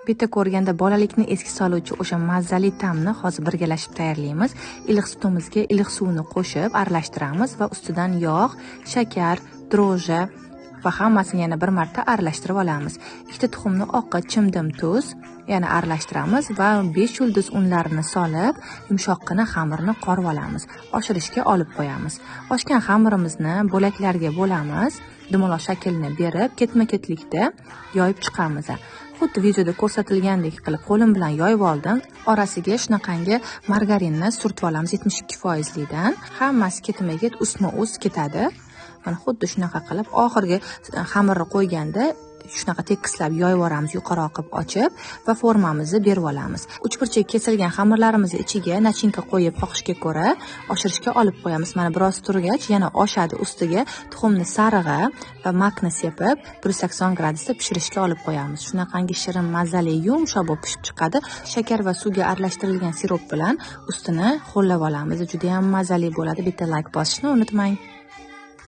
Bitta ko'rganda bolalikni esga soluvchi o'sha mazali ta'mni hozir birgalashib tayyorlaymiz. Iliq sutimizga iliq suvni qo'shib aralashtiramiz va ustidan yog', shakar, dro'ja va hammasini yana bir marta aralashtirib olamiz. Ikkita tuxumni oqi, chimdim tuz yana aralashtiramiz va 5 yulduz unlarini solib, yumshoqqina xamirni qorib olamiz. Oshirishga olib qo'yamiz. Oshgan xamirimizni bo'laklarga bo'lamiz. Dumaloq shaklni berib, ketma-ketlikda yoyib chiqamiz. Xuddi videoda ko'rsatilgandek qilib qo'lim bilan yoyib oldim. Orasiga shunaqangi margarinni surtib olamiz 72% dan. Hammasi ketma-ket ustma-ust ketadi. Mana xuddi shunaqa qilib oxirgi xamirni qo'yganda shunaqa tekislab yoyib yuboramiz, yuqoroq qilib ochib va formamizni berib olamiz. Uchburchak kesilgan xamirlarimizni ichiga nachinka qo'yib qoqishga ko'ra oshirishga olib qo'yamiz. Mana biroz turgach yana oshadi, ustiga tuxumni sarig'i va makni sepib 180 gradusda pishirishga olib qo'yamiz. Shunaqangi shirin, mazali, yumshoq bo'lib pishib chiqadi. Shakar va suvga aralashtirilgan sirop bilan ustini ho'llab olamiz. Juda ham mazali bo'ladi. Bitta like bosishni unutmang.